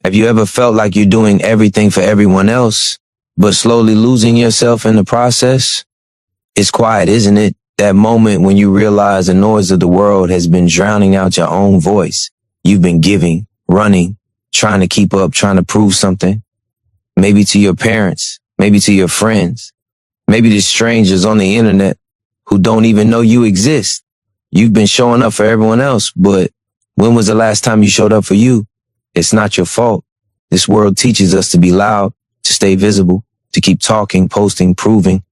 Have you ever felt like you're doing everything for everyone else, but slowly losing yourself in the process? It's quiet, isn't it? That moment when you realize the noise of the world has been drowning out your own voice. You've been giving, running, trying to keep up, trying to prove something. Maybe to your parents, maybe to your friends, maybe to strangers on the internet who don't even know you exist. You've been showing up for everyone else, but when was the last time you showed up for you? It's not your fault. This world teaches us to be loud, to stay visible, to keep talking, posting, proving.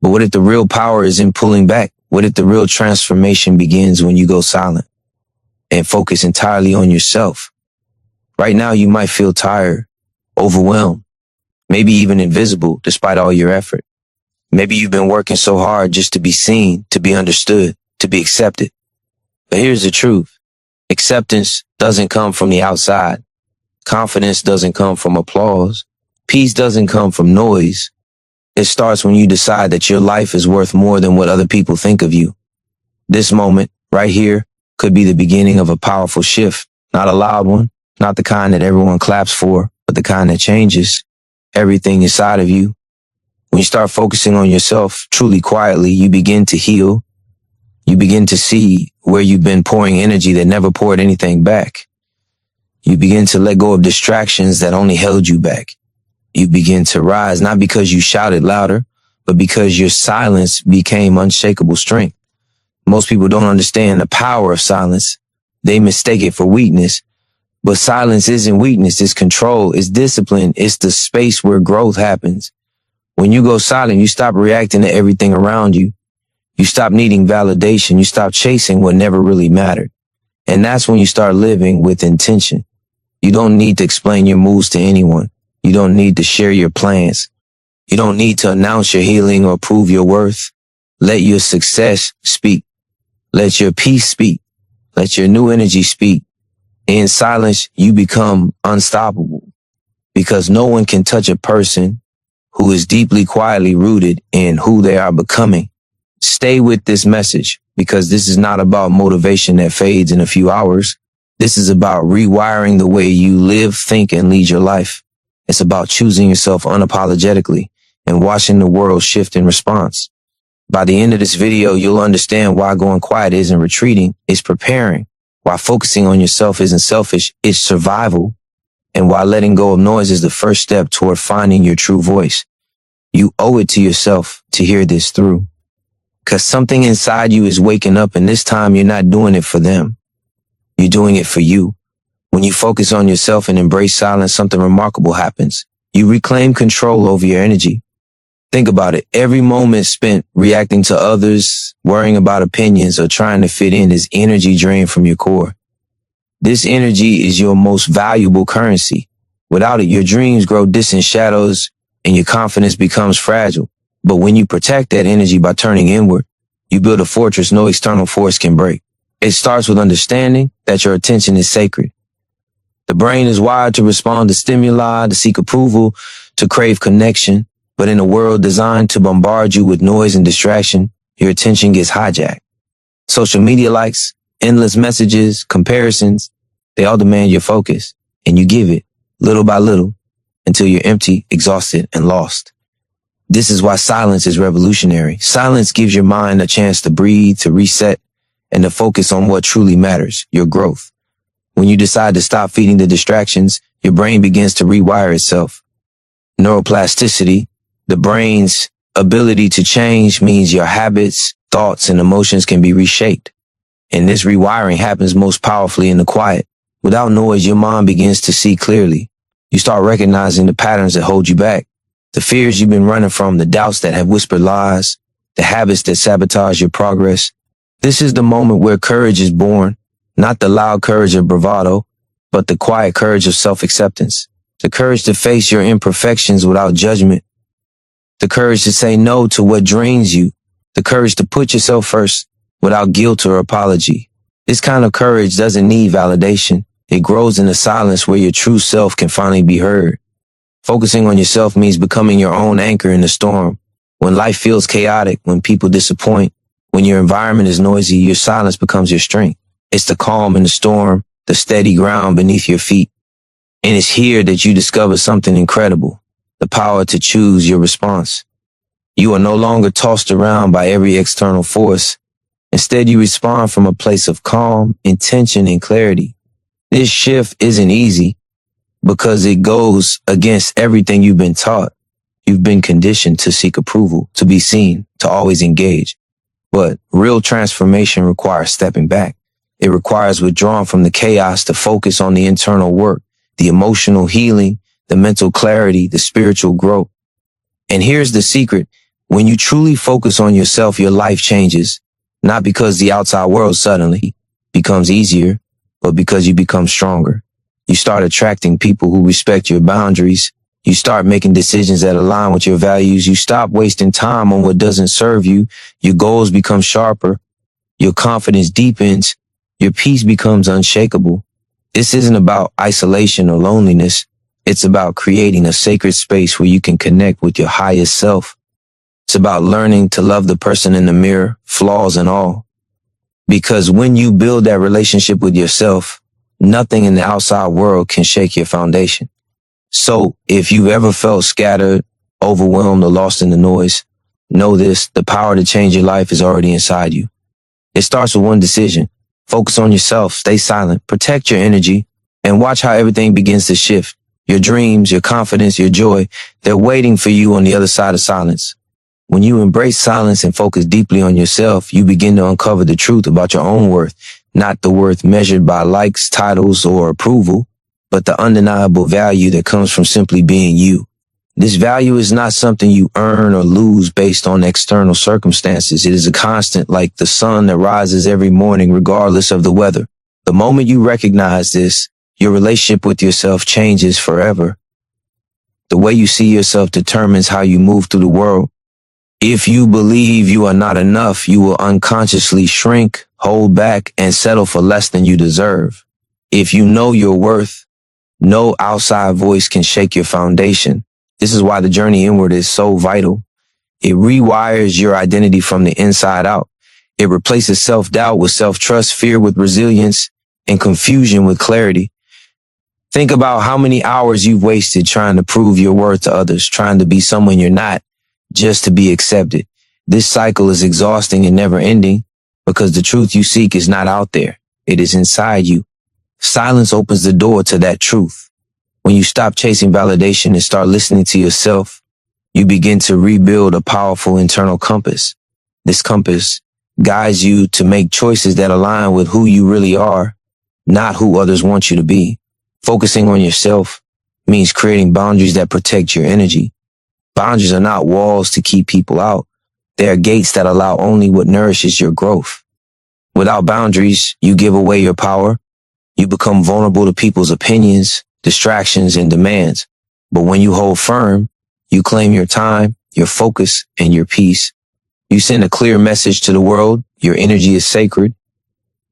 But what if the real power is in pulling back? What if the real transformation begins when you go silent and focus entirely on yourself? Right now, you might feel tired, overwhelmed, maybe even invisible despite all your effort. Maybe you've been working so hard just to be seen, to be understood, to be accepted. But here's the truth. Acceptance doesn't come from the outside. Confidence doesn't come from applause. Peace doesn't come from noise. It starts when you decide that your life is worth more than what other people think of you. This moment, right here, could be the beginning of a powerful shift. Not a loud one, not the kind that everyone claps for, but the kind that changes everything inside of you. When you start focusing on yourself truly quietly, you begin to heal. You begin to see where you've been pouring energy that never poured anything back. You begin to let go of distractions that only held you back. You begin to rise, not because you shouted louder, but because your silence became unshakable strength. Most people don't understand the power of silence. They mistake it for weakness. But silence isn't weakness, it's control, it's discipline, it's the space where growth happens. When you go silent, you stop reacting to everything around you. You stop needing validation. You stop chasing what never really mattered. And that's when you start living with intention. You don't need to explain your moves to anyone. You don't need to share your plans. You don't need to announce your healing or prove your worth. Let your success speak. Let your peace speak. Let your new energy speak. In silence, you become unstoppable because no one can touch a person who is deeply, quietly rooted in who they are becoming. Stay with this message because this is not about motivation that fades in a few hours. This is about rewiring the way you live, think, and lead your life. It's about choosing yourself unapologetically and watching the world shift in response. By the end of this video, you'll understand why going quiet isn't retreating, it's preparing. Why focusing on yourself isn't selfish, it's survival. And why letting go of noise is the first step toward finding your true voice. You owe it to yourself to hear this through. Because something inside you is waking up, and this time you're not doing it for them. You're doing it for you. When you focus on yourself and embrace silence, something remarkable happens. You reclaim control over your energy. Think about it. Every moment spent reacting to others, worrying about opinions, or trying to fit in is energy drained from your core. This energy is your most valuable currency. Without it, your dreams grow distant shadows and your confidence becomes fragile. But when you protect that energy by turning inward, you build a fortress no external force can break. It starts with understanding that your attention is sacred. The brain is wired to respond to stimuli, to seek approval, to crave connection. But in a world designed to bombard you with noise and distraction, your attention gets hijacked. Social media likes, endless messages, comparisons, they all demand your focus, and you give it little by little until you're empty, exhausted, and lost. This is why silence is revolutionary. Silence gives your mind a chance to breathe, to reset, and to focus on what truly matters, your growth. When you decide to stop feeding the distractions, your brain begins to rewire itself. Neuroplasticity, the brain's ability to change, means your habits, thoughts, and emotions can be reshaped. And this rewiring happens most powerfully in the quiet. Without noise, your mind begins to see clearly. You start recognizing the patterns that hold you back, the fears you've been running from, the doubts that have whispered lies, the habits that sabotage your progress. This is the moment where courage is born, not the loud courage of bravado, but the quiet courage of self-acceptance, the courage to face your imperfections without judgment, the courage to say no to what drains you, the courage to put yourself first without guilt or apology. This kind of courage doesn't need validation. It grows in the silence where your true self can finally be heard. Focusing on yourself means becoming your own anchor in the storm. When life feels chaotic, when people disappoint, when your environment is noisy, your silence becomes your strength. It's the calm in the storm, the steady ground beneath your feet. And it's here that you discover something incredible, the power to choose your response. You are no longer tossed around by every external force. Instead, you respond from a place of calm, intention, and clarity. This shift isn't easy because it goes against everything you've been taught. You've been conditioned to seek approval, to be seen, to always engage. But real transformation requires stepping back. It requires withdrawing from the chaos to focus on the internal work, the emotional healing, the mental clarity, the spiritual growth. And here's the secret. When you truly focus on yourself, your life changes, not because the outside world suddenly becomes easier, but because you become stronger. You start attracting people who respect your boundaries. You start making decisions that align with your values. You stop wasting time on what doesn't serve you. Your goals become sharper. Your confidence deepens. Your peace becomes unshakable. This isn't about isolation or loneliness. It's about creating a sacred space where you can connect with your highest self. It's about learning to love the person in the mirror, flaws and all. Because when you build that relationship with yourself, nothing in the outside world can shake your foundation. So if you've ever felt scattered, overwhelmed, or lost in the noise, know this, the power to change your life is already inside you. It starts with one decision. Focus on yourself, stay silent, protect your energy, and watch how everything begins to shift. Your dreams, your confidence, your joy, they're waiting for you on the other side of silence. When you embrace silence and focus deeply on yourself, you begin to uncover the truth about your own worth, not the worth measured by likes, titles, or approval, but the undeniable value that comes from simply being you. This value is not something you earn or lose based on external circumstances. It is a constant, like the sun that rises every morning regardless of the weather. The moment you recognize this, your relationship with yourself changes forever. The way you see yourself determines how you move through the world. If you believe you are not enough, you will unconsciously shrink, hold back, and settle for less than you deserve. If you know your worth, no outside voice can shake your foundation. This is why the journey inward is so vital. It rewires your identity from the inside out. It replaces self-doubt with self-trust, fear with resilience, and confusion with clarity. Think about how many hours you've wasted trying to prove your worth to others, trying to be someone you're not, just to be accepted. This cycle is exhausting and never ending because the truth you seek is not out there. It is inside you. Silence opens the door to that truth. When you stop chasing validation and start listening to yourself, you begin to rebuild a powerful internal compass. This compass guides you to make choices that align with who you really are, not who others want you to be. Focusing on yourself means creating boundaries that protect your energy. Boundaries are not walls to keep people out. They are gates that allow only what nourishes your growth. Without boundaries, you give away your power. You become vulnerable to people's opinions, distractions, and demands. But when you hold firm, you claim your time, your focus, and your peace. You send a clear message to the world. Your energy is sacred,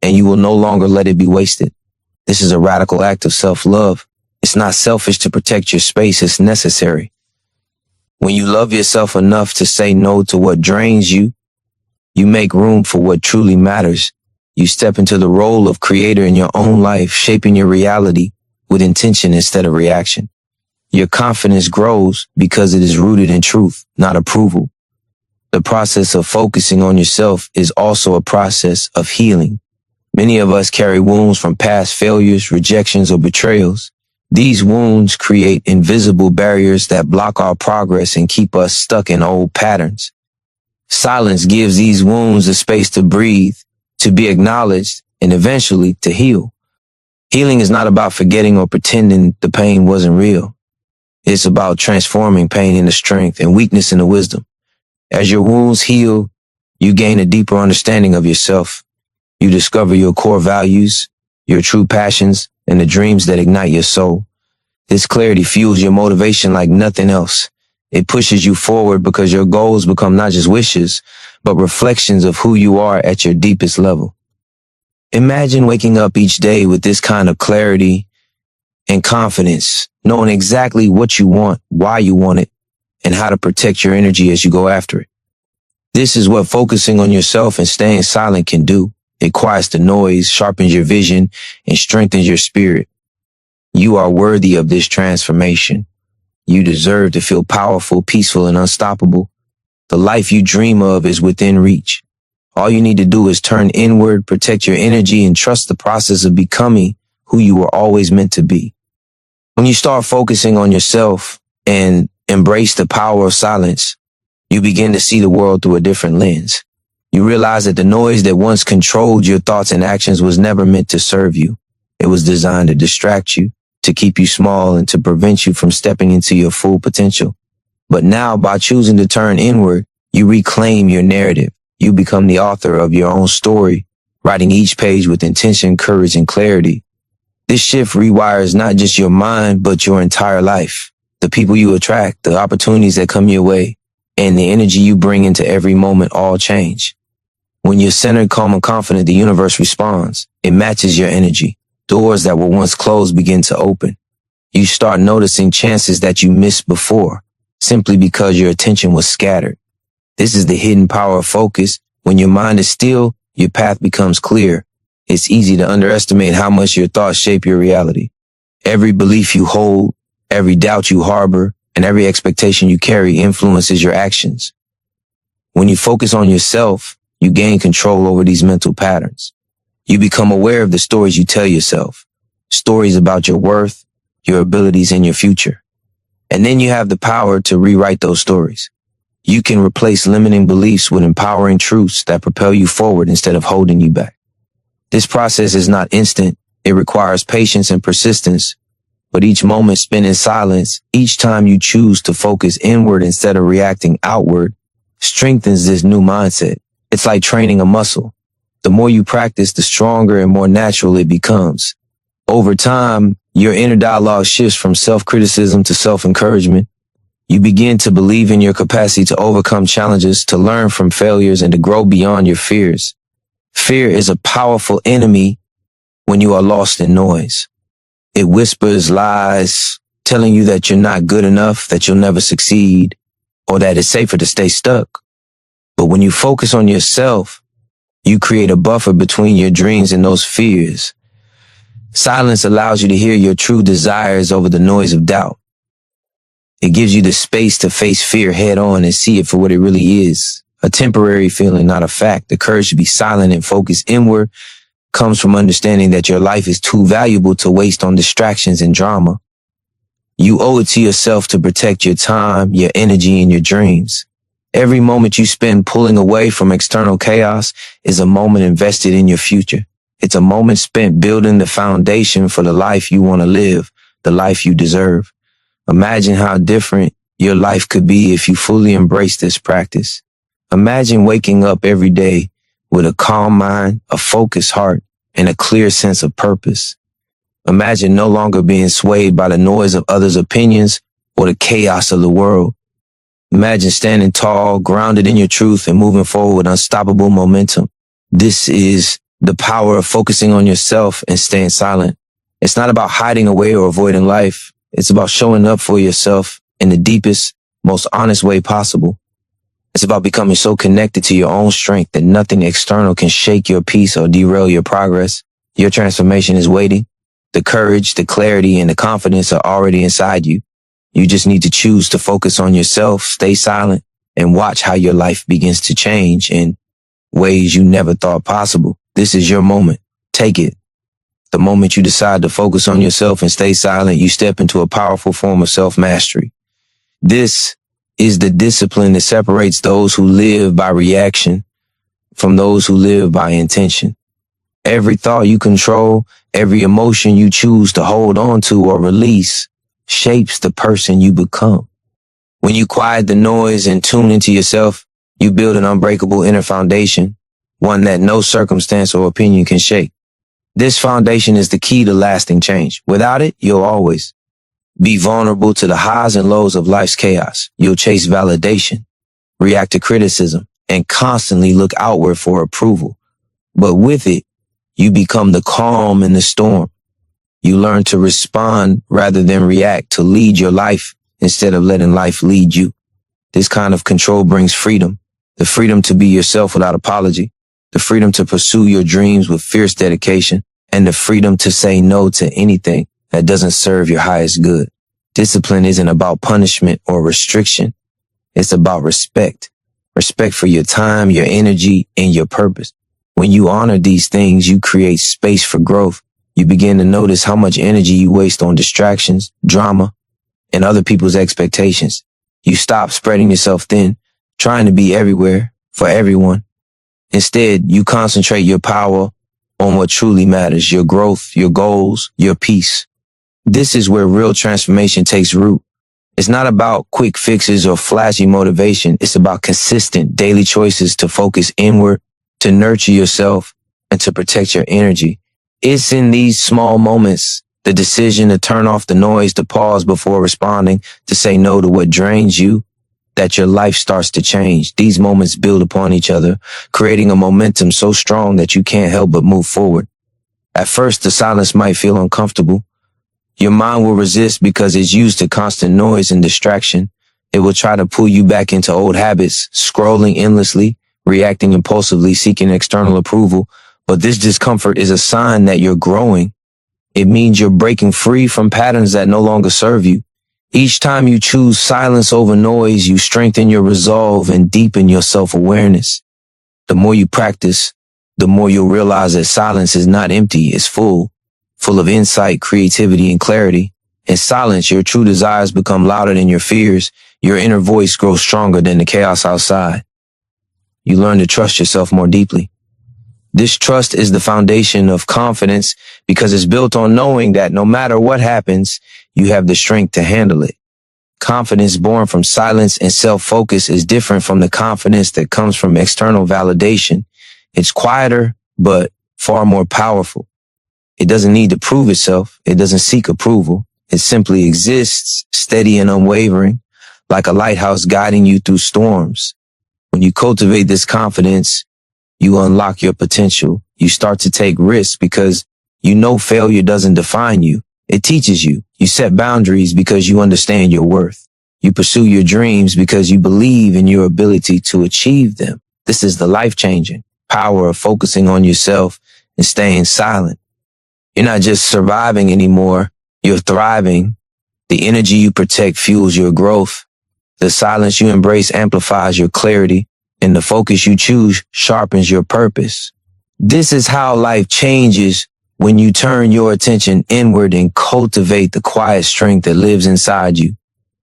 and you will no longer let it be wasted. This is a radical act of self-love. It's not selfish to protect your space. It's necessary. When you love yourself enough to say no to what drains you, you make room for what truly matters. You step into the role of creator in your own life, shaping your reality with intention instead of reaction. Your confidence grows because it is rooted in truth, not approval. The process of focusing on yourself is also a process of healing. Many of us carry wounds from past failures, rejections, or betrayals. These wounds create invisible barriers that block our progress and keep us stuck in old patterns. Silence gives these wounds the space to breathe, to be acknowledged, and eventually to heal. Healing is not about forgetting or pretending the pain wasn't real. It's about transforming pain into strength and weakness into wisdom. As your wounds heal, you gain a deeper understanding of yourself. You discover your core values, your true passions, and the dreams that ignite your soul. This clarity fuels your motivation like nothing else. It pushes you forward because your goals become not just wishes, but reflections of who you are at your deepest level. Imagine waking up each day with this kind of clarity and confidence, knowing exactly what you want, why you want it, and how to protect your energy as you go after it. This is what focusing on yourself and staying silent can do. It quiets the noise, sharpens your vision, and strengthens your spirit. You are worthy of this transformation. You deserve to feel powerful, peaceful, and unstoppable. The life you dream of is within reach. All you need to do is turn inward, protect your energy, and trust the process of becoming who you were always meant to be. When you start focusing on yourself and embrace the power of silence, you begin to see the world through a different lens. You realize that the noise that once controlled your thoughts and actions was never meant to serve you. It was designed to distract you, to keep you small, and to prevent you from stepping into your full potential. But now, by choosing to turn inward, you reclaim your narrative. You become the author of your own story, writing each page with intention, courage, and clarity. This shift rewires not just your mind, but your entire life. The people you attract, the opportunities that come your way, and the energy you bring into every moment all change. When you're centered, calm, and confident, the universe responds. It matches your energy. Doors that were once closed begin to open. You start noticing chances that you missed before, simply because your attention was scattered. This is the hidden power of focus. When your mind is still, your path becomes clear. It's easy to underestimate how much your thoughts shape your reality. Every belief you hold, every doubt you harbor, and every expectation you carry influences your actions. When you focus on yourself, you gain control over these mental patterns. You become aware of the stories you tell yourself, stories about your worth, your abilities, and your future. And then you have the power to rewrite those stories. You can replace limiting beliefs with empowering truths that propel you forward instead of holding you back. This process is not instant. It requires patience and persistence. But each moment spent in silence, each time you choose to focus inward instead of reacting outward, strengthens this new mindset. It's like training a muscle. The more you practice, the stronger and more natural it becomes. Over time, your inner dialogue shifts from self-criticism to self-encouragement. You begin to believe in your capacity to overcome challenges, to learn from failures, and to grow beyond your fears. Fear is a powerful enemy when you are lost in noise. It whispers lies, telling you that you're not good enough, that you'll never succeed, or that it's safer to stay stuck. But when you focus on yourself, you create a buffer between your dreams and those fears. Silence allows you to hear your true desires over the noise of doubt. It gives you the space to face fear head on and see it for what it really is. A temporary feeling, not a fact. The courage to be silent and focus inward comes from understanding that your life is too valuable to waste on distractions and drama. You owe it to yourself to protect your time, your energy, and your dreams. Every moment you spend pulling away from external chaos is a moment invested in your future. It's a moment spent building the foundation for the life you want to live, the life you deserve. Imagine how different your life could be if you fully embrace this practice. Imagine waking up every day with a calm mind, a focused heart, and a clear sense of purpose. Imagine no longer being swayed by the noise of others' opinions or the chaos of the world. Imagine standing tall, grounded in your truth, and moving forward with unstoppable momentum. This is the power of focusing on yourself and staying silent. It's not about hiding away or avoiding life. It's about showing up for yourself in the deepest, most honest way possible. It's about becoming so connected to your own strength that nothing external can shake your peace or derail your progress. Your transformation is waiting. The courage, the clarity, and the confidence are already inside you. You just need to choose to focus on yourself, stay silent, and watch how your life begins to change in ways you never thought possible. This is your moment. Take it. The moment you decide to focus on yourself and stay silent, you step into a powerful form of self-mastery. This is the discipline that separates those who live by reaction from those who live by intention. Every thought you control, every emotion you choose to hold on to or release shapes the person you become. When you quiet the noise and tune into yourself, you build an unbreakable inner foundation, one that no circumstance or opinion can shake. This foundation is the key to lasting change. Without it, you'll always be vulnerable to the highs and lows of life's chaos. You'll chase validation, react to criticism, and constantly look outward for approval. But with it, you become the calm in the storm. You learn to respond rather than react, to lead your life instead of letting life lead you. This kind of control brings freedom, the freedom to be yourself without apology, the freedom to pursue your dreams with fierce dedication, and the freedom to say no to anything that doesn't serve your highest good. Discipline isn't about punishment or restriction. It's about respect. Respect for your time, your energy, and your purpose. When you honor these things, you create space for growth. You begin to notice how much energy you waste on distractions, drama, and other people's expectations. You stop spreading yourself thin, trying to be everywhere for everyone. Instead, you concentrate your power on what truly matters, your growth, your goals, your peace. This is where real transformation takes root. It's not about quick fixes or flashy motivation. It's about consistent daily choices to focus inward, to nurture yourself, and to protect your energy. It's in these small moments, the decision to turn off the noise, to pause before responding, to say no to what drains you, that your life starts to change. These moments build upon each other, creating a momentum so strong that you can't help but move forward. At first, the silence might feel uncomfortable. Your mind will resist because it's used to constant noise and distraction. It will try to pull you back into old habits, scrolling endlessly, reacting impulsively, seeking external approval. But this discomfort is a sign that you're growing. It means you're breaking free from patterns that no longer serve you. Each time you choose silence over noise, you strengthen your resolve and deepen your self-awareness. The more you practice, the more you'll realize that silence is not empty, it's full of insight, creativity, and clarity. In silence, your true desires become louder than your fears. Your inner voice grows stronger than the chaos outside. You learn to trust yourself more deeply. This trust is the foundation of confidence because it's built on knowing that no matter what happens, you have the strength to handle it. Confidence born from silence and self-focus is different from the confidence that comes from external validation. It's quieter, but far more powerful. It doesn't need to prove itself. It doesn't seek approval. It simply exists, steady and unwavering, like a lighthouse guiding you through storms. When you cultivate this confidence, you unlock your potential. You start to take risks because you know failure doesn't define you. It teaches you. You set boundaries because you understand your worth. You pursue your dreams because you believe in your ability to achieve them. This is the life-changing power of focusing on yourself and staying silent. You're not just surviving anymore. You're thriving. The energy you protect fuels your growth. The silence you embrace amplifies your clarity, and the focus you choose sharpens your purpose. This is how life changes when you turn your attention inward and cultivate the quiet strength that lives inside you.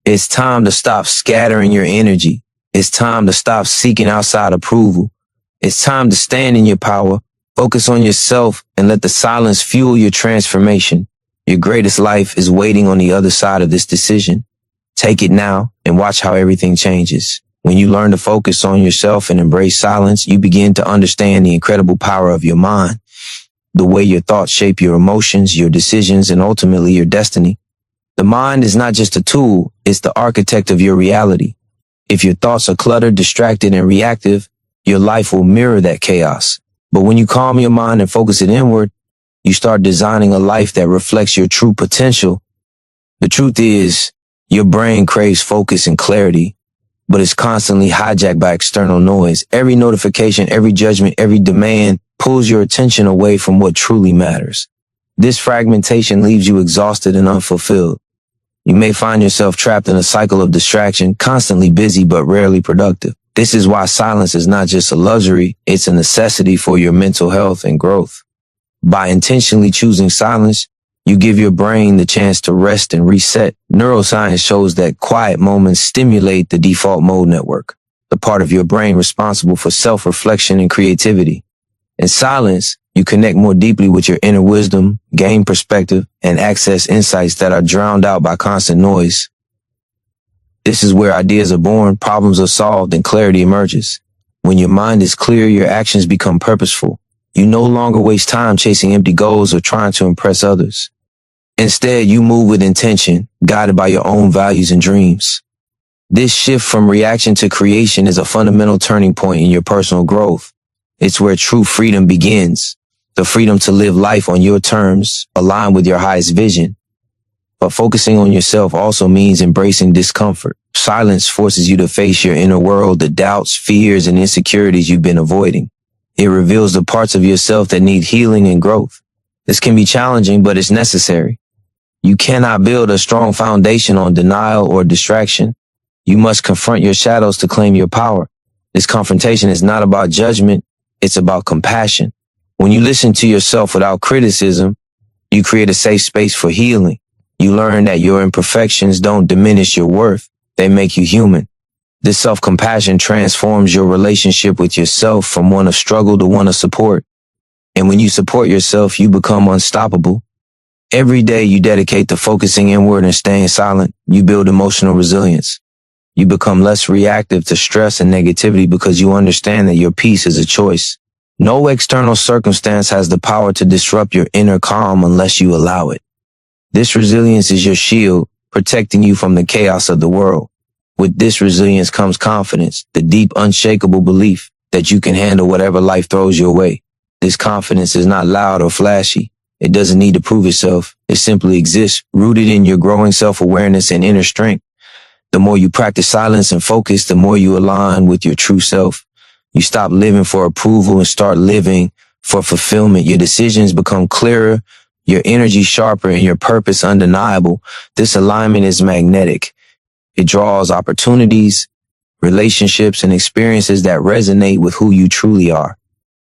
It's time to stop scattering your energy. It's time to stop seeking outside approval. It's time to stand in your power, focus on yourself, and let the silence fuel your transformation. Your greatest life is waiting on the other side of this decision. Take it now and watch how everything changes. When you learn to focus on yourself and embrace silence, you begin to understand the incredible power of your mind, the way your thoughts shape your emotions, your decisions, and ultimately your destiny. The mind is not just a tool, it's the architect of your reality. If your thoughts are cluttered, distracted, and reactive, your life will mirror that chaos. But when you calm your mind and focus it inward, you start designing a life that reflects your true potential. The truth is, your brain craves focus and clarity, but it's constantly hijacked by external noise. Every notification, every judgment, every demand pulls your attention away from what truly matters. This fragmentation leaves you exhausted and unfulfilled. You may find yourself trapped in a cycle of distraction, constantly busy but rarely productive. This is why silence is not just a luxury, it's a necessity for your mental health and growth. By intentionally choosing silence, you give your brain the chance to rest and reset. Neuroscience shows that quiet moments stimulate the default mode network, the part of your brain responsible for self-reflection and creativity. In silence, you connect more deeply with your inner wisdom, gain perspective, and access insights that are drowned out by constant noise. This is where ideas are born, problems are solved, and clarity emerges. When your mind is clear, your actions become purposeful. You no longer waste time chasing empty goals or trying to impress others. Instead, you move with intention, guided by your own values and dreams. This shift from reaction to creation is a fundamental turning point in your personal growth. It's where true freedom begins, the freedom to live life on your terms, aligned with your highest vision. But focusing on yourself also means embracing discomfort. Silence forces you to face your inner world, the doubts, fears, and insecurities you've been avoiding. It reveals the parts of yourself that need healing and growth. This can be challenging, but it's necessary. You cannot build a strong foundation on denial or distraction. You must confront your shadows to claim your power. This confrontation is not about judgment. It's about compassion. When you listen to yourself without criticism, you create a safe space for healing. You learn that your imperfections don't diminish your worth. They make you human. This self-compassion transforms your relationship with yourself from one of struggle to one of support. And when you support yourself, you become unstoppable. Every day you dedicate to focusing inward and staying silent, you build emotional resilience. You become less reactive to stress and negativity because you understand that your peace is a choice. No external circumstance has the power to disrupt your inner calm unless you allow it. This resilience is your shield, protecting you from the chaos of the world. With this resilience comes confidence, the deep, unshakable belief that you can handle whatever life throws your way. This confidence is not loud or flashy. It doesn't need to prove itself. It simply exists, rooted in your growing self-awareness and inner strength. The more you practice silence and focus, the more you align with your true self. You stop living for approval and start living for fulfillment. Your decisions become clearer, your energy sharper, and your purpose undeniable. This alignment is magnetic. It draws opportunities, relationships, and experiences that resonate with who you truly are.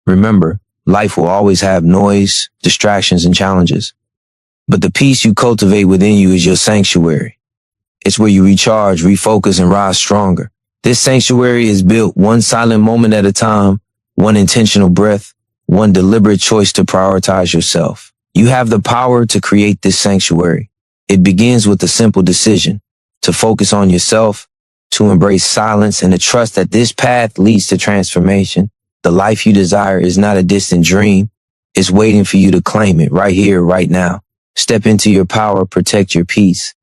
Remember, life will always have noise, distractions, and challenges. But the peace you cultivate within you is your sanctuary. It's where you recharge, refocus, and rise stronger. This sanctuary is built one silent moment at a time, one intentional breath, one deliberate choice to prioritize yourself. You have the power to create this sanctuary. It begins with a simple decision to focus on yourself, to embrace silence, and to trust that this path leads to transformation. The life you desire is not a distant dream. It's waiting for you to claim it right here, right now. Step into your power, protect your peace,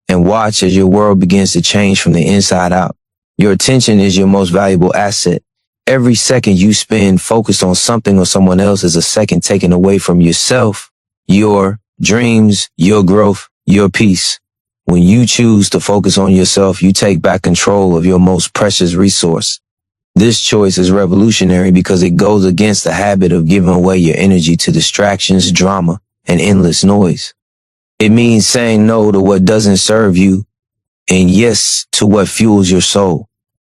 and watch as your world begins to change from the inside out. Your attention is your most valuable asset. Every second you spend focused on something or someone else is a second taken away from yourself, your dreams, your growth, your peace. When you choose to focus on yourself, you take back control of your most precious resource. This choice is revolutionary because it goes against the habit of giving away your energy to distractions, drama, and endless noise. It means saying no to what doesn't serve you and yes to what fuels your soul.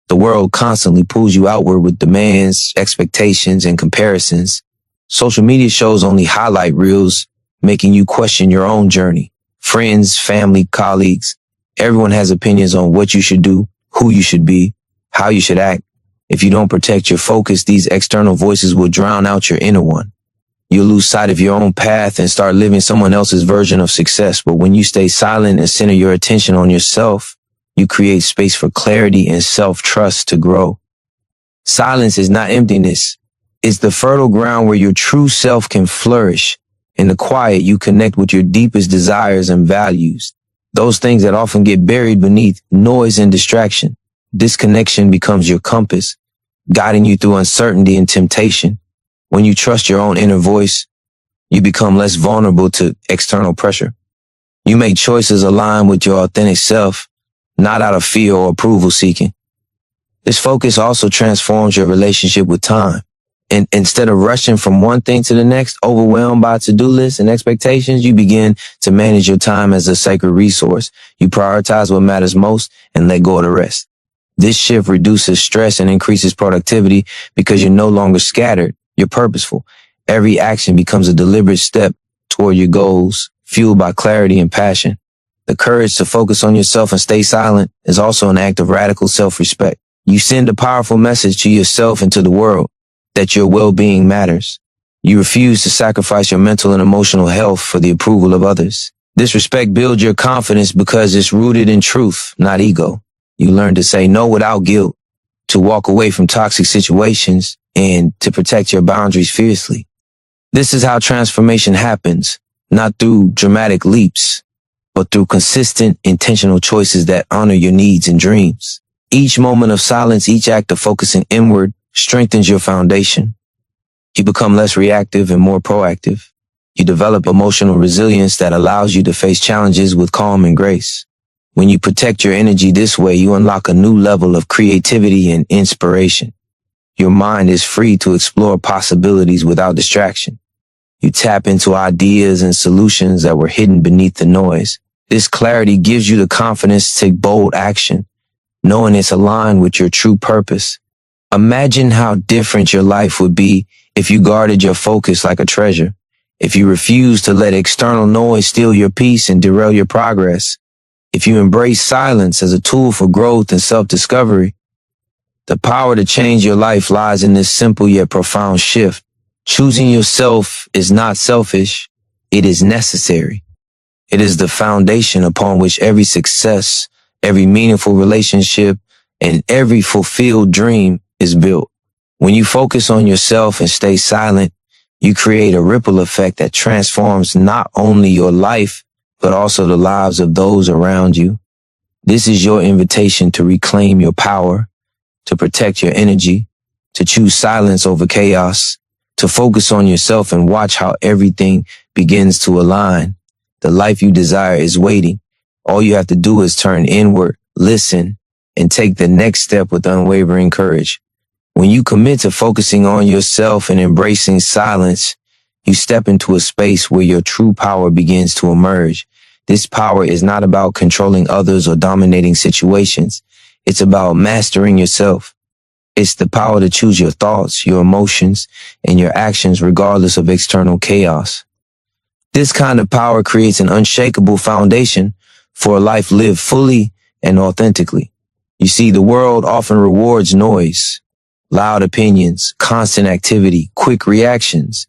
The world constantly pulls you outward with demands, expectations, and comparisons. Social media shows only highlight reels, making you question your own journey. Friends, family, colleagues, everyone has opinions on what you should do, who you should be, how you should act. If you don't protect your focus, these external voices will drown out your inner one. You'll lose sight of your own path and start living someone else's version of success. But when you stay silent and center your attention on yourself, you create space for clarity and self-trust to grow. Silence is not emptiness. It's the fertile ground where your true self can flourish. In the quiet, you connect with your deepest desires and values, those things that often get buried beneath noise and distraction. This connection becomes your compass, guiding you through uncertainty and temptation. When you trust your own inner voice, you become less vulnerable to external pressure. You make choices aligned with your authentic self, not out of fear or approval seeking. This focus also transforms your relationship with time. And instead of rushing from one thing to the next, overwhelmed by to-do lists and expectations, you begin to manage your time as a sacred resource. You prioritize what matters most and let go of the rest. This shift reduces stress and increases productivity because you're no longer scattered. You're purposeful. Every action becomes a deliberate step toward your goals, fueled by clarity and passion. The courage to focus on yourself and stay silent is also an act of radical self-respect. You send a powerful message to yourself and to the world that your well-being matters. You refuse to sacrifice your mental and emotional health for the approval of others. This respect builds your confidence because it's rooted in truth, not ego. You learn to say no without guilt, to walk away from toxic situations, and to protect your boundaries fiercely. This is how transformation happens, not through dramatic leaps, but through consistent, intentional choices that honor your needs and dreams. Each moment of silence, each act of focusing inward, strengthens your foundation. You become less reactive and more proactive. You develop emotional resilience that allows you to face challenges with calm and grace. When you protect your energy this way, you unlock a new level of creativity and inspiration. Your mind is free to explore possibilities without distraction. You tap into ideas and solutions that were hidden beneath the noise. This clarity gives you the confidence to take bold action, knowing it's aligned with your true purpose. Imagine how different your life would be if you guarded your focus like a treasure, if you refused to let external noise steal your peace and derail your progress, if you embrace silence as a tool for growth and self-discovery. The power to change your life lies in this simple yet profound shift. Choosing yourself is not selfish, it is necessary. It is the foundation upon which every success, every meaningful relationship, and every fulfilled dream is built. When you focus on yourself and stay silent, you create a ripple effect that transforms not only your life, but also the lives of those around you. This is your invitation to reclaim your power, to protect your energy, to choose silence over chaos, to focus on yourself and watch how everything begins to align. The life you desire is waiting. All you have to do is turn inward, listen, and take the next step with unwavering courage. When you commit to focusing on yourself and embracing silence, you step into a space where your true power begins to emerge. This power is not about controlling others or dominating situations. It's about mastering yourself. It's the power to choose your thoughts, your emotions, and your actions regardless of external chaos. This kind of power creates an unshakable foundation for a life lived fully and authentically. You see, the world often rewards noise, loud opinions, constant activity, quick reactions.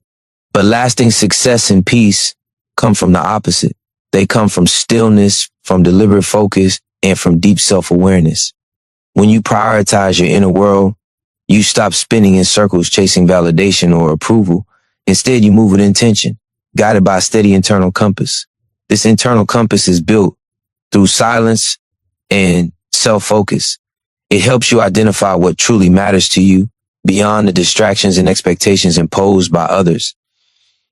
But lasting success and peace come from the opposite. They come from stillness, from deliberate focus, and from deep self-awareness. When you prioritize your inner world, you stop spinning in circles chasing validation or approval. Instead, you move with intention, guided by a steady internal compass. This internal compass is built through silence and self-focus. It helps you identify what truly matters to you beyond the distractions and expectations imposed by others.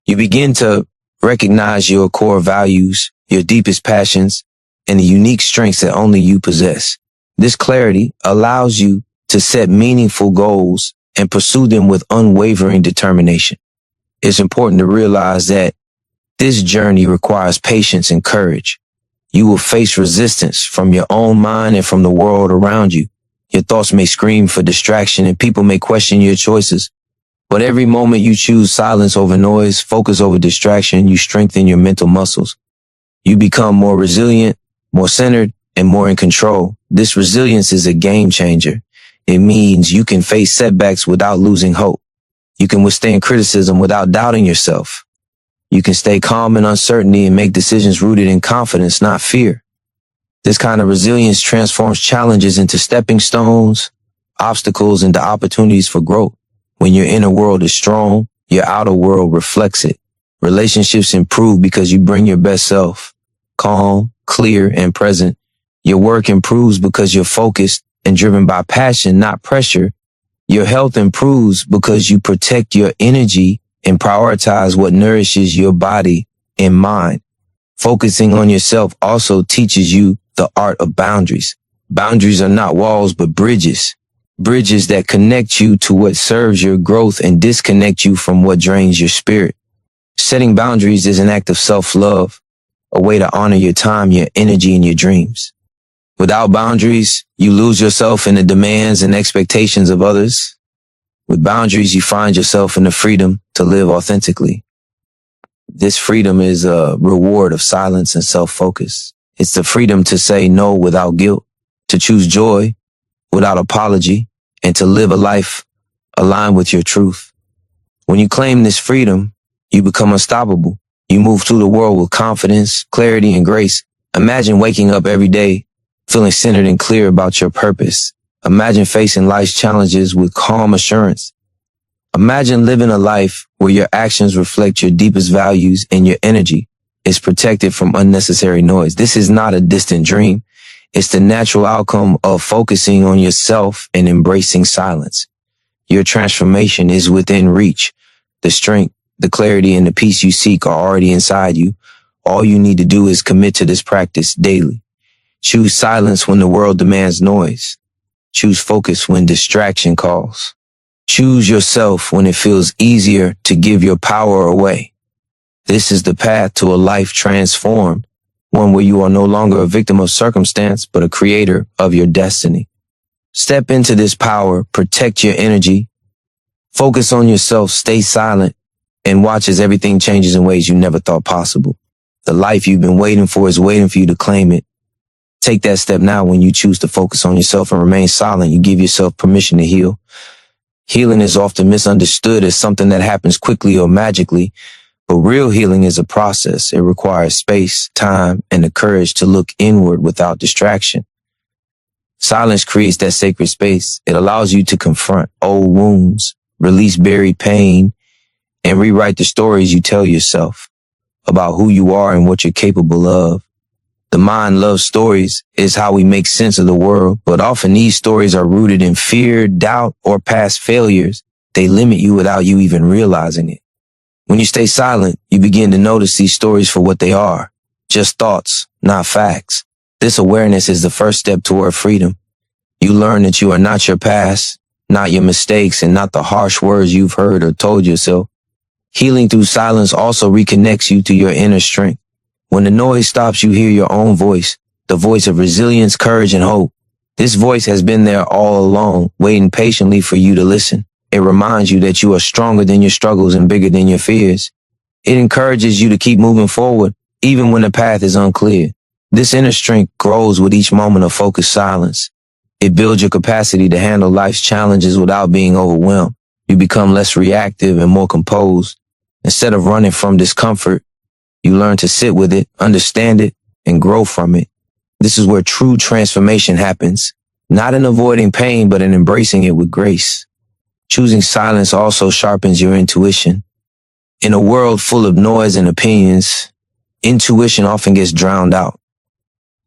You begin to recognize your core values, your deepest passions, and the unique strengths that only you possess. This clarity allows you to set meaningful goals and pursue them with unwavering determination. It's important to realize that this journey requires patience and courage. You will face resistance from your own mind and from the world around you. Your thoughts may scream for distraction and people may question your choices. But every moment you choose silence over noise, focus over distraction, you strengthen your mental muscles. You become more resilient, more centered, and more in control. This resilience is a game changer. It means you can face setbacks without losing hope. You can withstand criticism without doubting yourself. You can stay calm in uncertainty and make decisions rooted in confidence, not fear. This kind of resilience transforms challenges into stepping stones, obstacles into opportunities for growth. When your inner world is strong, your outer world reflects it. Relationships improve because you bring your best self, calm, clear, and present. Your work improves because you're focused and driven by passion, not pressure. Your health improves because you protect your energy and prioritize what nourishes your body and mind. Focusing on yourself also teaches you the art of boundaries. Boundaries are not walls, but bridges. Bridges that connect you to what serves your growth and disconnect you from what drains your spirit. Setting boundaries is an act of self-love, a way to honor your time, your energy, and your dreams. Without boundaries, you lose yourself in the demands and expectations of others. With boundaries, you find yourself in the freedom to live authentically. This freedom is a reward of silence and self-focus. It's the freedom to say no without guilt, to choose joy without apology, and to live a life aligned with your truth. When you claim this freedom, you become unstoppable. You move through the world with confidence, clarity, and grace. Imagine waking up every day feeling centered and clear about your purpose. Imagine facing life's challenges with calm assurance. Imagine living a life where your actions reflect your deepest values and your energy is protected from unnecessary noise. This is not a distant dream. It's the natural outcome of focusing on yourself and embracing silence. Your transformation is within reach. The strength, the clarity, and the peace you seek are already inside you. All you need to do is commit to this practice daily. Choose silence when the world demands noise. Choose focus when distraction calls. Choose yourself when it feels easier to give your power away. This is the path to a life transformed, one where you are no longer a victim of circumstance, but a creator of your destiny. Step into this power, protect your energy, focus on yourself, stay silent, and watch as everything changes in ways you never thought possible. The life you've been waiting for is waiting for you to claim it. Take that step now. When you choose to focus on yourself and remain silent, you give yourself permission to heal. Healing is often misunderstood as something that happens quickly or magically, but real healing is a process. It requires space, time, and the courage to look inward without distraction. Silence creates that sacred space. It allows you to confront old wounds, release buried pain, and rewrite the stories you tell yourself about who you are and what you're capable of. The mind loves stories. It's how we make sense of the world, but often these stories are rooted in fear, doubt, or past failures. They limit you without you even realizing it. When you stay silent, you begin to notice these stories for what they are, just thoughts, not facts. This awareness is the first step toward freedom. You learn that you are not your past, not your mistakes, and not the harsh words you've heard or told yourself. Healing through silence also reconnects you to your inner strength. When the noise stops, you hear your own voice, the voice of resilience, courage, and hope. This voice has been there all along, waiting patiently for you to listen. It reminds you that you are stronger than your struggles and bigger than your fears. It encourages you to keep moving forward, even when the path is unclear. This inner strength grows with each moment of focused silence. It builds your capacity to handle life's challenges without being overwhelmed. You become less reactive and more composed. Instead of running from discomfort, you learn to sit with it, understand it, and grow from it. This is where true transformation happens, not in avoiding pain, but in embracing it with grace. Choosing silence also sharpens your intuition. In a world full of noise and opinions, intuition often gets drowned out.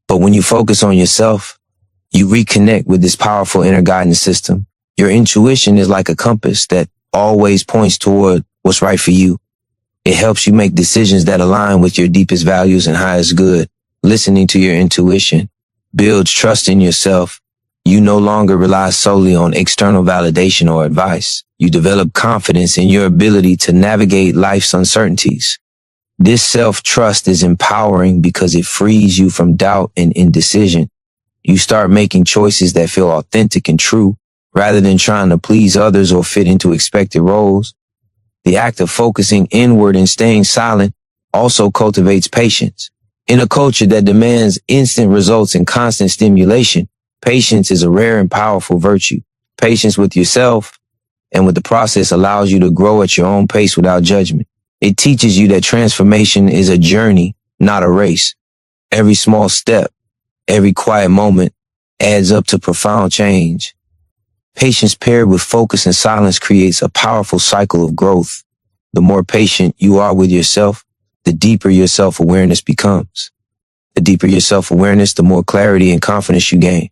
But when you focus on yourself, you reconnect with this powerful inner guidance system. Your intuition is like a compass that always points toward what's right for you. It helps you make decisions that align with your deepest values and highest good. Listening to your intuition builds trust in yourself. You no longer rely solely on external validation or advice. You develop confidence in your ability to navigate life's uncertainties. This self-trust is empowering because it frees you from doubt and indecision. You start making choices that feel authentic and true, rather than trying to please others or fit into expected roles. The act of focusing inward and staying silent also cultivates patience. In a culture that demands instant results and constant stimulation, patience is a rare and powerful virtue. Patience with yourself and with the process allows you to grow at your own pace without judgment. It teaches you that transformation is a journey, not a race. Every small step, every quiet moment adds up to profound change. Patience paired with focus and silence creates a powerful cycle of growth. The more patient you are with yourself, the deeper your self-awareness becomes. The deeper your self-awareness, the more clarity and confidence you gain.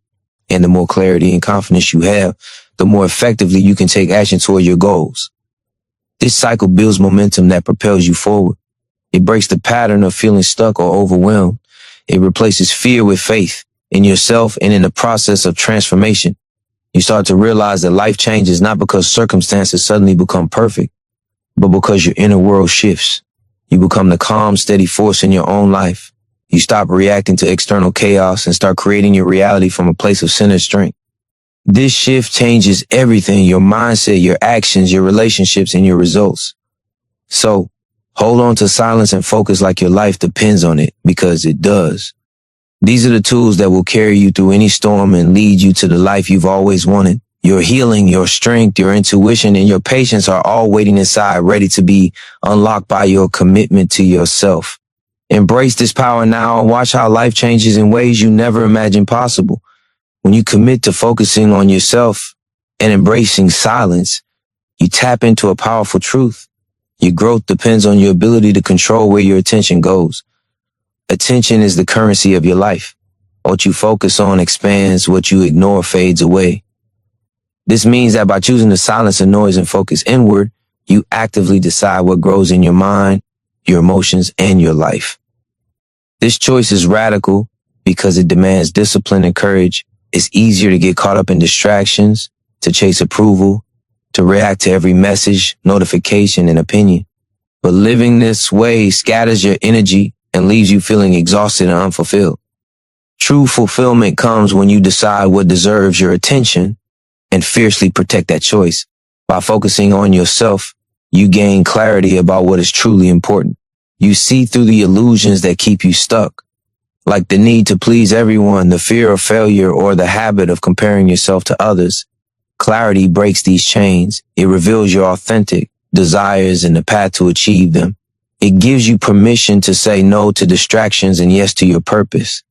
And the more clarity and confidence you have, the more effectively you can take action toward your goals. This cycle builds momentum that propels you forward. It breaks the pattern of feeling stuck or overwhelmed. It replaces fear with faith in yourself and in the process of transformation. You start to realize that life changes not because circumstances suddenly become perfect, but because your inner world shifts. You become the calm, steady force in your own life. You stop reacting to external chaos and start creating your reality from a place of centered strength. This shift changes everything: your mindset, your actions, your relationships, and your results. So, hold on to silence and focus like your life depends on it, because it does. These are the tools that will carry you through any storm and lead you to the life you've always wanted. Your healing, your strength, your intuition, and your patience are all waiting inside, ready to be unlocked by your commitment to yourself. Embrace this power now and watch how life changes in ways you never imagined possible. When you commit to focusing on yourself and embracing silence, you tap into a powerful truth. Your growth depends on your ability to control where your attention goes. Attention is the currency of your life. What you focus on expands, what you ignore fades away. This means that by choosing to silence the noise and focus inward, you actively decide what grows in your mind, your emotions, and your life. This choice is radical because it demands discipline and courage. It's easier to get caught up in distractions, to chase approval, to react to every message, notification, and opinion. But living this way scatters your energy and leaves you feeling exhausted and unfulfilled. True fulfillment comes when you decide what deserves your attention and fiercely protect that choice. By focusing on yourself, you gain clarity about what is truly important. You see through the illusions that keep you stuck, like the need to please everyone, the fear of failure, or the habit of comparing yourself to others. Clarity breaks these chains. It reveals your authentic desires and the path to achieve them. It gives you permission to say no to distractions and yes to your purpose.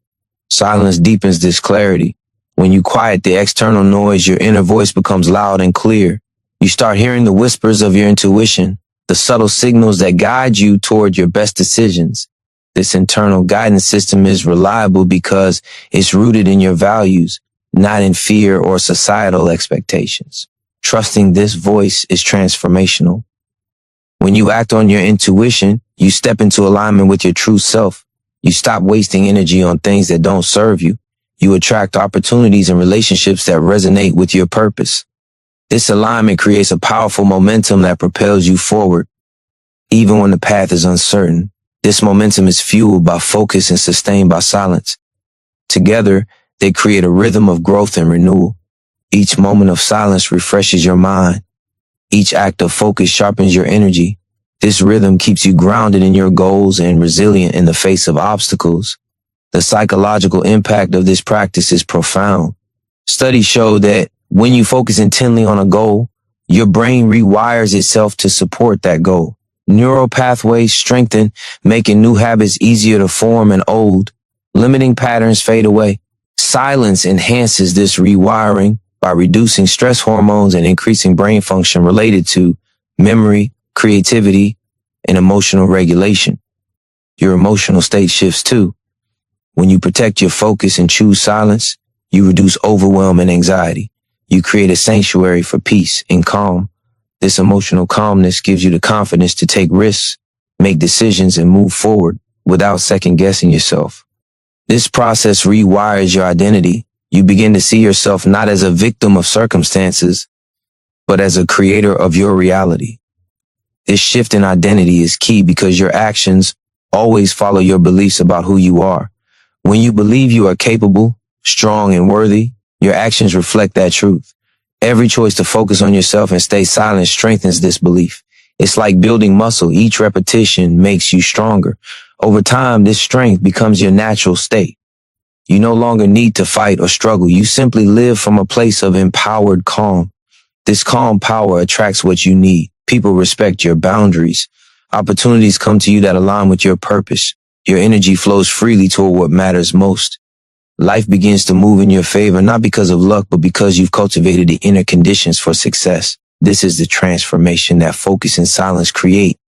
Silence deepens this clarity. When you quiet the external noise, your inner voice becomes loud and clear. You start hearing the whispers of your intuition, the subtle signals that guide you toward your best decisions. This internal guidance system is reliable because it's rooted in your values, not in fear or societal expectations. Trusting this voice is transformational. When you act on your intuition, you step into alignment with your true self. You stop wasting energy on things that don't serve you. You attract opportunities and relationships that resonate with your purpose. This alignment creates a powerful momentum that propels you forward, even when the path is uncertain. This momentum is fueled by focus and sustained by silence. Together, they create a rhythm of growth and renewal. Each moment of silence refreshes your mind. Each act of focus sharpens your energy. This rhythm keeps you grounded in your goals and resilient in the face of obstacles. The psychological impact of this practice is profound. Studies show that when you focus intently on a goal, your brain rewires itself to support that goal. Neural pathways strengthen, making new habits easier to form and old. Limiting patterns fade away. Silence enhances this rewiring by reducing stress hormones and increasing brain function related to memory, creativity, and emotional regulation. Your emotional state shifts too. When you protect your focus and choose silence, you reduce overwhelm and anxiety. You create a sanctuary for peace and calm. This emotional calmness gives you the confidence to take risks, make decisions, and move forward without second guessing yourself. This process rewires your identity. You begin to see yourself not as a victim of circumstances, but as a creator of your reality. This shift in identity is key because your actions always follow your beliefs about who you are. When you believe you are capable, strong, and worthy, your actions reflect that truth. Every choice to focus on yourself and stay silent strengthens this belief. It's like building muscle. Each repetition makes you stronger. Over time, this strength becomes your natural state. You no longer need to fight or struggle. You simply live from a place of empowered calm. This calm power attracts what you need. People respect your boundaries. Opportunities come to you that align with your purpose. Your energy flows freely toward what matters most. Life begins to move in your favor, not because of luck, but because you've cultivated the inner conditions for success. This is the transformation that focus and silence create.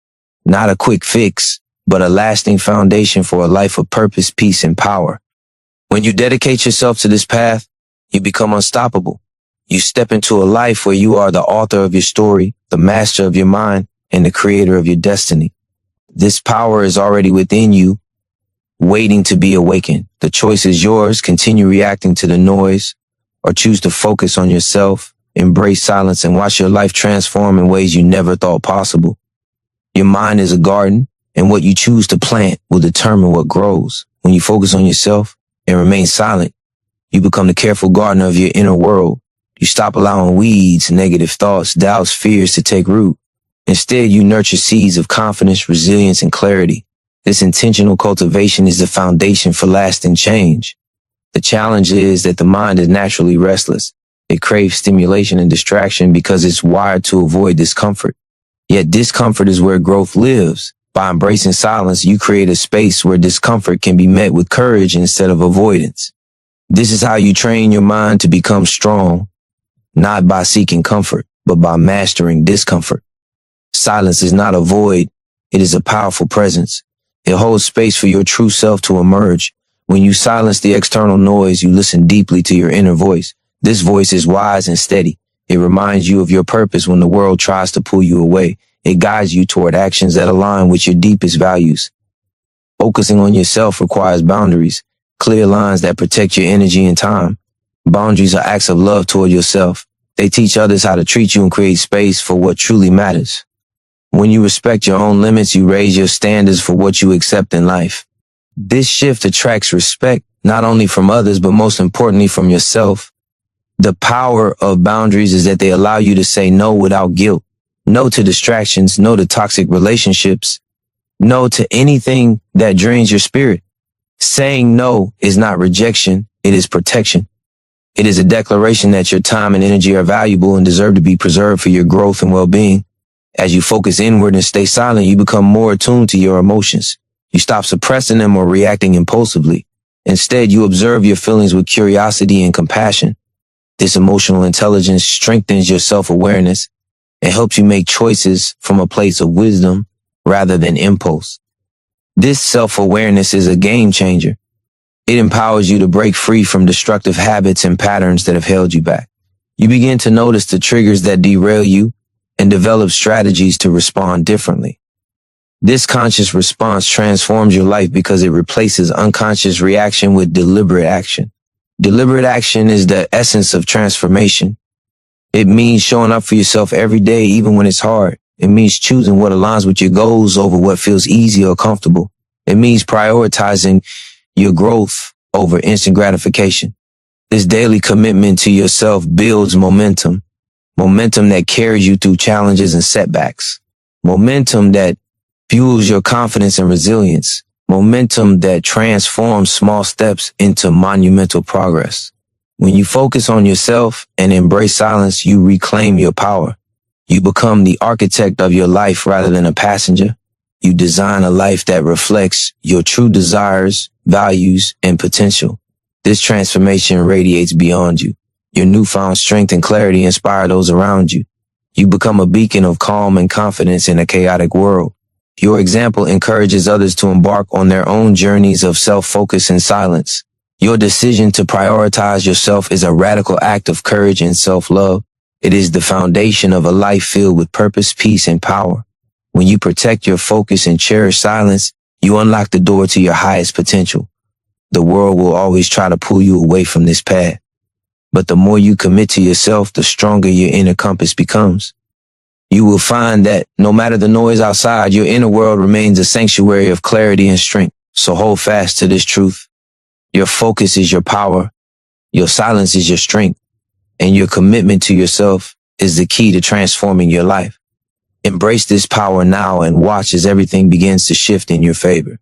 Not a quick fix, but a lasting foundation for a life of purpose, peace, and power. When you dedicate yourself to this path, you become unstoppable. You step into a life where you are the author of your story, the master of your mind, and the creator of your destiny. This power is already within you, waiting to be awakened. The choice is yours. Continue reacting to the noise, or choose to focus on yourself, embrace silence, and watch your life transform in ways you never thought possible. Your mind is a garden, and what you choose to plant will determine what grows. When you focus on yourself and remain silent, you become the careful gardener of your inner world. You stop allowing weeds, negative thoughts, doubts, fears to take root. Instead, you nurture seeds of confidence, resilience, and clarity. This intentional cultivation is the foundation for lasting change. The challenge is that the mind is naturally restless. It craves stimulation and distraction because it's wired to avoid discomfort. Yet discomfort is where growth lives. By embracing silence, you create a space where discomfort can be met with courage instead of avoidance. This is how you train your mind to become strong, not by seeking comfort, but by mastering discomfort. Silence is not a void. It is a powerful presence. It holds space for your true self to emerge. When you silence the external noise, you listen deeply to your inner voice. This voice is wise and steady. It reminds you of your purpose when the world tries to pull you away. It guides you toward actions that align with your deepest values. Focusing on yourself requires boundaries, clear lines that protect your energy and time. Boundaries are acts of love toward yourself. They teach others how to treat you and create space for what truly matters. When you respect your own limits, you raise your standards for what you accept in life. This shift attracts respect, not only from others, but most importantly from yourself. The power of boundaries is that they allow you to say no without guilt. No to distractions, no to toxic relationships, no to anything that drains your spirit. Saying no is not rejection, it is protection. It is a declaration that your time and energy are valuable and deserve to be preserved for your growth and well-being. As you focus inward and stay silent, you become more attuned to your emotions. You stop suppressing them or reacting impulsively. Instead, you observe your feelings with curiosity and compassion. This emotional intelligence strengthens your self-awareness and helps you make choices from a place of wisdom rather than impulse. This self-awareness is a game changer. It empowers you to break free from destructive habits and patterns that have held you back. You begin to notice the triggers that derail you and develop strategies to respond differently. This conscious response transforms your life because it replaces unconscious reaction with deliberate action. Deliberate action is the essence of transformation. It means showing up for yourself every day, even when it's hard. It means choosing what aligns with your goals over what feels easy or comfortable. It means prioritizing your growth over instant gratification. This daily commitment to yourself builds momentum that carries you through challenges and setbacks, momentum that fuels your confidence and resilience, momentum that transforms small steps into monumental progress. When you focus on yourself and embrace silence, you reclaim your power. You become the architect of your life rather than a passenger. You design a life that reflects your true desires, values, and potential. This transformation radiates beyond you. Your newfound strength and clarity inspire those around you. You become a beacon of calm and confidence in a chaotic world. Your example encourages others to embark on their own journeys of self-focus and silence. Your decision to prioritize yourself is a radical act of courage and self-love. It is the foundation of a life filled with purpose, peace, and power. When you protect your focus and cherish silence, you unlock the door to your highest potential. The world will always try to pull you away from this path. But the more you commit to yourself, the stronger your inner compass becomes. You will find that no matter the noise outside, your inner world remains a sanctuary of clarity and strength. So hold fast to this truth. Your focus is your power. Your silence is your strength. And your commitment to yourself is the key to transforming your life. Embrace this power now and watch as everything begins to shift in your favor.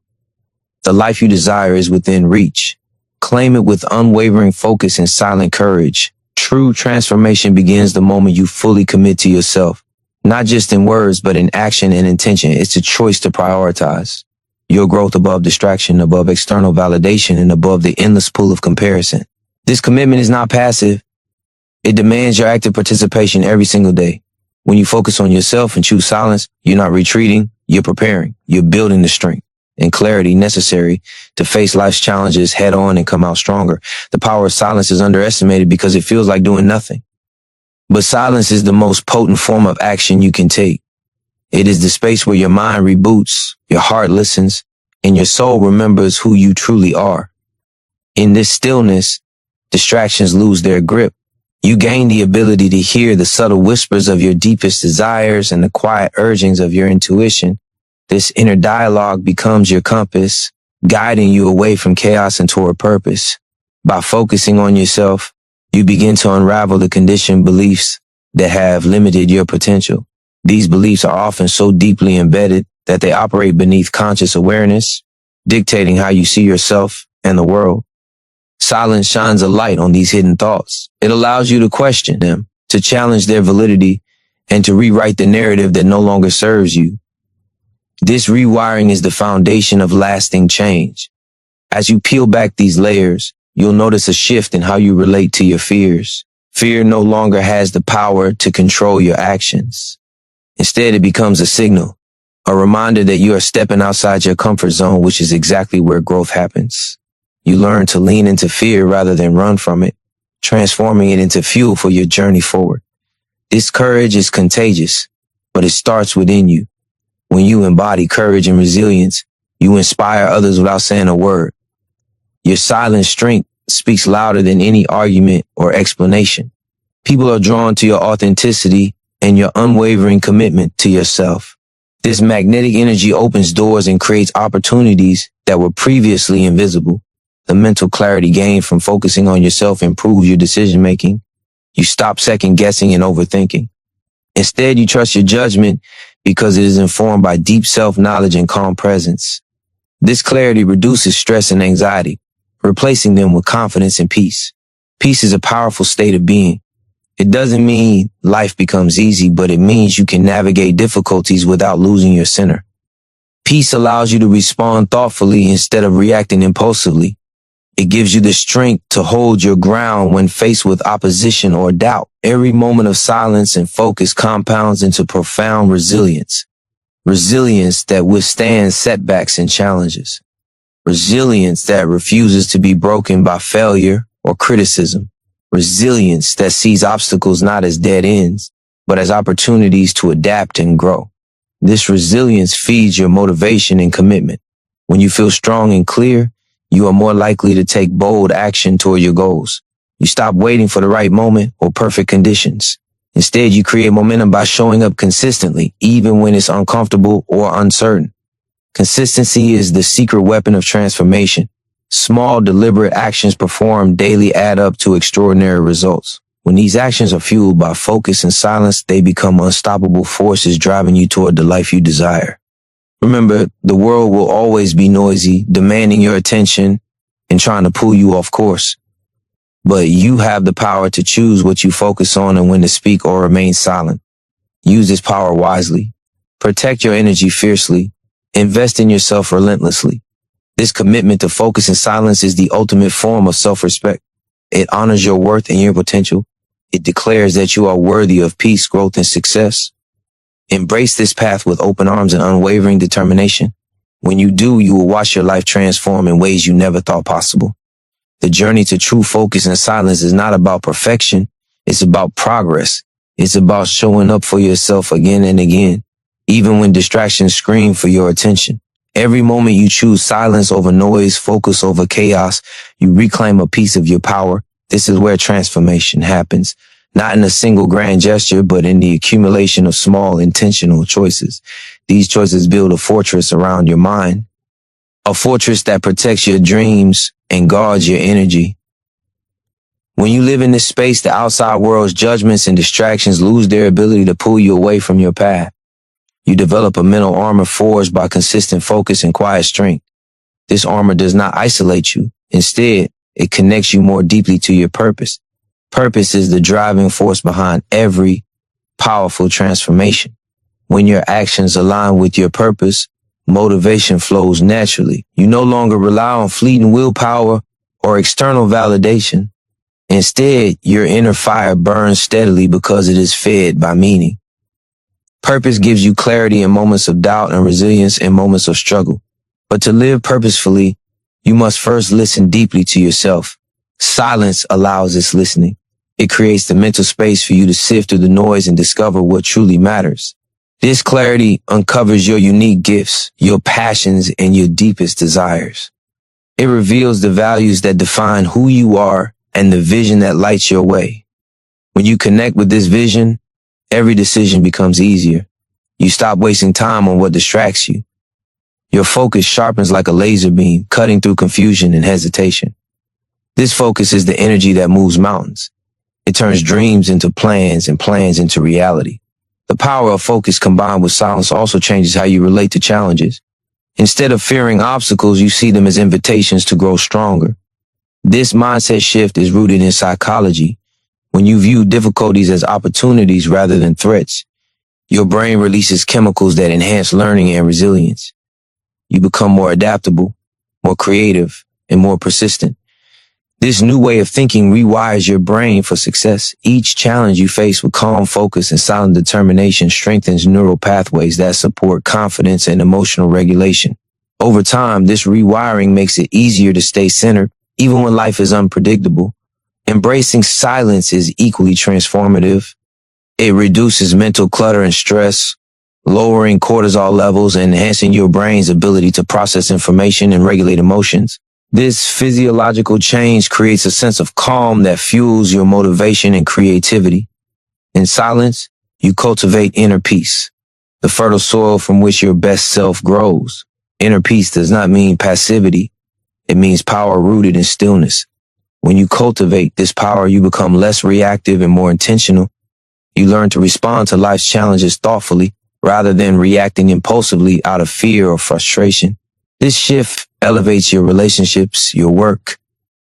The life you desire is within reach. Claim it with unwavering focus and silent courage. True transformation begins the moment you fully commit to yourself. Not just in words, but in action and intention. It's a choice to prioritize your growth above distraction, above external validation, and above the endless pool of comparison. This commitment is not passive. It demands your active participation every single day. When you focus on yourself and choose silence, you're not retreating, you're preparing. You're building the strength and clarity necessary to face life's challenges head on and come out stronger. The power of silence is underestimated because it feels like doing nothing. But silence is the most potent form of action you can take. It is the space where your mind reboots, your heart listens, and your soul remembers who you truly are. In this stillness, distractions lose their grip. You gain the ability to hear the subtle whispers of your deepest desires and the quiet urgings of your intuition. This inner dialogue becomes your compass, guiding you away from chaos and toward purpose. By focusing on yourself, you begin to unravel the conditioned beliefs that have limited your potential. These beliefs are often so deeply embedded that they operate beneath conscious awareness, dictating how you see yourself and the world. Silence shines a light on these hidden thoughts. It allows you to question them, to challenge their validity, and to rewrite the narrative that no longer serves you. This rewiring is the foundation of lasting change. As you peel back these layers, you'll notice a shift in how you relate to your fears. Fear no longer has the power to control your actions. Instead, it becomes a signal, a reminder that you are stepping outside your comfort zone, which is exactly where growth happens. You learn to lean into fear rather than run from it, transforming it into fuel for your journey forward. This courage is contagious, but it starts within you. When you embody courage and resilience, you inspire others without saying a word. Your silent strength speaks louder than any argument or explanation. People are drawn to your authenticity and your unwavering commitment to yourself. This magnetic energy opens doors and creates opportunities that were previously invisible. The mental clarity gained from focusing on yourself improves your decision making. You stop second guessing and overthinking. Instead, you trust your judgment because it is informed by deep self-knowledge and calm presence. This clarity reduces stress and anxiety, replacing them with confidence and peace. Peace is a powerful state of being. It doesn't mean life becomes easy, but it means you can navigate difficulties without losing your center. Peace allows you to respond thoughtfully instead of reacting impulsively. It gives you the strength to hold your ground when faced with opposition or doubt. Every moment of silence and focus compounds into profound resilience. Resilience that withstands setbacks and challenges. Resilience that refuses to be broken by failure or criticism. Resilience that sees obstacles not as dead ends, but as opportunities to adapt and grow. This resilience feeds your motivation and commitment. When you feel strong and clear, you are more likely to take bold action toward your goals. You stop waiting for the right moment or perfect conditions. Instead, you create momentum by showing up consistently, even when it's uncomfortable or uncertain. Consistency is the secret weapon of transformation. Small, deliberate actions performed daily add up to extraordinary results. When these actions are fueled by focus and silence, they become unstoppable forces driving you toward the life you desire. Remember, the world will always be noisy, demanding your attention and trying to pull you off course. But you have the power to choose what you focus on and when to speak or remain silent. Use this power wisely. Protect your energy fiercely. Invest in yourself relentlessly. This commitment to focus and silence is the ultimate form of self-respect. It honors your worth and your potential. It declares that you are worthy of peace, growth, and success. Embrace this path with open arms and unwavering determination. When you do, you will watch your life transform in ways you never thought possible. The journey to true focus and silence is not about perfection. It's about progress. It's about showing up for yourself again and again, even when distractions scream for your attention. Every moment you choose silence over noise, focus over chaos, you reclaim a piece of your power. This is where transformation happens. Not in a single grand gesture, but in the accumulation of small intentional choices. These choices build a fortress around your mind, a fortress that protects your dreams and guards your energy. When you live in this space, the outside world's judgments and distractions lose their ability to pull you away from your path. You develop a mental armor forged by consistent focus and quiet strength. This armor does not isolate you. Instead, it connects you more deeply to your purpose. Purpose is the driving force behind every powerful transformation. When your actions align with your purpose, motivation flows naturally. You no longer rely on fleeting willpower or external validation. Instead, your inner fire burns steadily because it is fed by meaning. Purpose gives you clarity in moments of doubt and resilience in moments of struggle. But to live purposefully, you must first listen deeply to yourself. Silence allows this listening. It creates the mental space for you to sift through the noise and discover what truly matters. This clarity uncovers your unique gifts, your passions, and your deepest desires. It reveals the values that define who you are and the vision that lights your way. When you connect with this vision, every decision becomes easier. You stop wasting time on what distracts you. Your focus sharpens like a laser beam, cutting through confusion and hesitation. This focus is the energy that moves mountains. It turns dreams into plans and plans into reality. The power of focus combined with silence also changes how you relate to challenges. Instead of fearing obstacles, you see them as invitations to grow stronger. This mindset shift is rooted in psychology. When you view difficulties as opportunities rather than threats, your brain releases chemicals that enhance learning and resilience. You become more adaptable, more creative, and more persistent. This new way of thinking rewires your brain for success. Each challenge you face with calm focus and silent determination strengthens neural pathways that support confidence and emotional regulation. Over time, this rewiring makes it easier to stay centered, even when life is unpredictable. Embracing silence is equally transformative. It reduces mental clutter and stress, lowering cortisol levels and enhancing your brain's ability to process information and regulate emotions. This physiological change creates a sense of calm that fuels your motivation and creativity. In silence, you cultivate inner peace. the fertile soil from which your best self grows. Inner peace does not mean passivity. It means power rooted in stillness. When you cultivate this power, you become less reactive and more intentional. You learn to respond to life's challenges thoughtfully rather than reacting impulsively out of fear or frustration. This shift elevates your relationships, your work,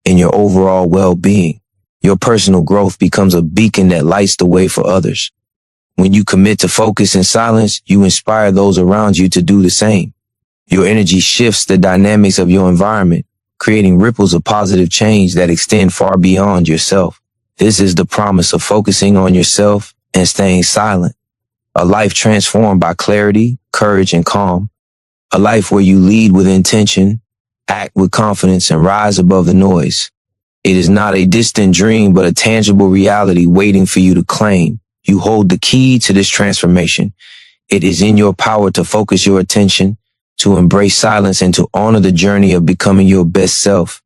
and your overall well-being. Your personal growth becomes a beacon that lights the way for others. When you commit to focus and silence, you inspire those around you to do the same. Your energy shifts the dynamics of your environment, creating ripples of positive change that extend far beyond yourself. This is the promise of focusing on yourself and staying silent. A life transformed by clarity, courage, and calm. A life where you lead with intention, act with confidence, and rise above the noise. It is not a distant dream, but a tangible reality waiting for you to claim. You hold the key to this transformation. It is in your power to focus your attention, to embrace silence, and to honor the journey of becoming your best self.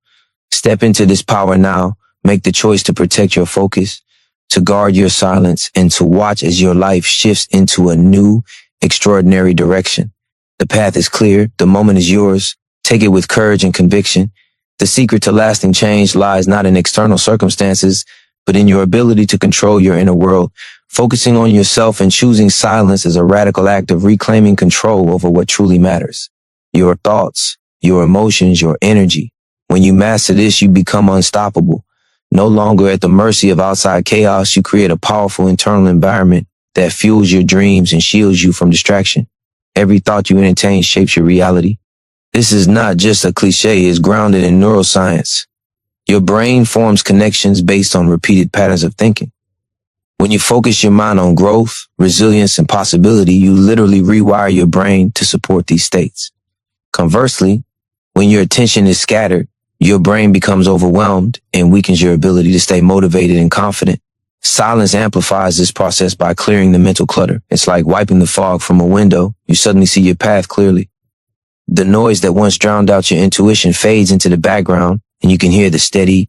Step into this power now. Make the choice to protect your focus, to guard your silence, and to watch as your life shifts into a new, extraordinary direction. The path is clear. The moment is yours. Take it with courage and conviction. The secret to lasting change lies not in external circumstances, but in your ability to control your inner world. Focusing on yourself and choosing silence is a radical act of reclaiming control over what truly matters. Your thoughts, your emotions, your energy. When you master this, you become unstoppable. No longer at the mercy of outside chaos, you create a powerful internal environment that fuels your dreams and shields you from distraction. Every thought you entertain shapes your reality. This is not just a cliche, it's grounded in neuroscience. Your brain forms connections based on repeated patterns of thinking. When you focus your mind on growth, resilience, and possibility, you literally rewire your brain to support these states. Conversely, when your attention is scattered, your brain becomes overwhelmed and weakens your ability to stay motivated and confident. Silence amplifies this process by clearing the mental clutter. It's like wiping the fog from a window. You suddenly see your path clearly. The noise that once drowned out your intuition fades into the background, and you can hear the steady,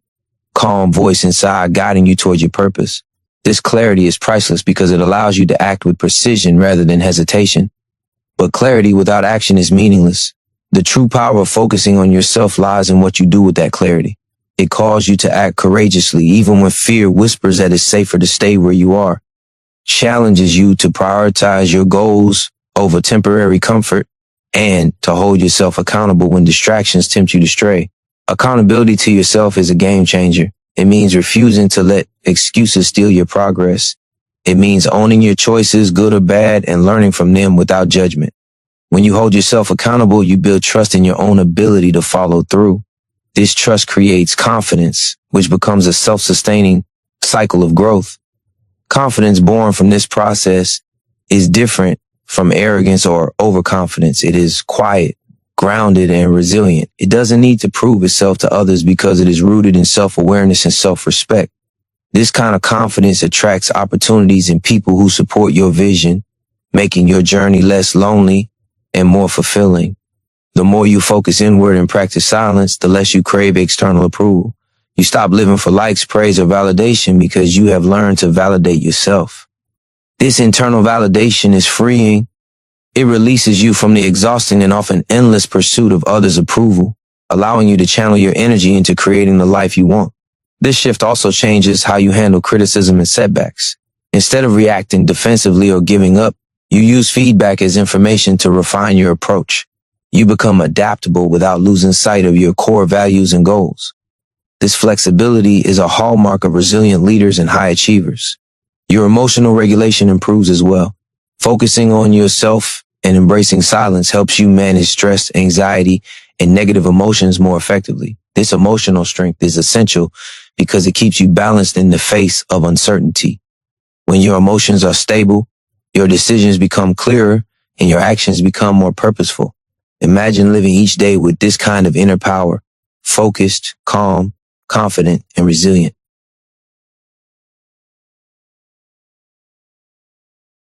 calm voice inside guiding you towards your purpose. This clarity is priceless because it allows you to act with precision rather than hesitation. But clarity without action is meaningless. The true power of focusing on yourself lies in what you do with that clarity. It calls you to act courageously, even when fear whispers that it's safer to stay where you are. Challenges you to prioritize your goals over temporary comfort and to hold yourself accountable when distractions tempt you to stray. Accountability to yourself is a game changer. It means refusing to let excuses steal your progress. It means owning your choices, good or bad, and learning from them without judgment. When you hold yourself accountable, you build trust in your own ability to follow through. This trust creates confidence, which becomes a self-sustaining cycle of growth. Confidence born from this process is different from arrogance or overconfidence. It is quiet, grounded, and resilient. It doesn't need to prove itself to others because it is rooted in self-awareness and self-respect. This kind of confidence attracts opportunities and people who support your vision, making your journey less lonely and more fulfilling. The more you focus inward and practice silence, the less you crave external approval. You stop living for likes, praise, or validation because you have learned to validate yourself. This internal validation is freeing. It releases you from the exhausting and often endless pursuit of others' approval, allowing you to channel your energy into creating the life you want. This shift also changes how you handle criticism and setbacks. Instead of reacting defensively or giving up, you use feedback as information to refine your approach. You become adaptable without losing sight of your core values and goals. This flexibility is a hallmark of resilient leaders and high achievers. Your emotional regulation improves as well. Focusing on yourself and embracing silence helps you manage stress, anxiety, and negative emotions more effectively. This emotional strength is essential because it keeps you balanced in the face of uncertainty. When your emotions are stable, your decisions become clearer and your actions become more purposeful. Imagine living each day with this kind of inner power, focused, calm, confident, and resilient.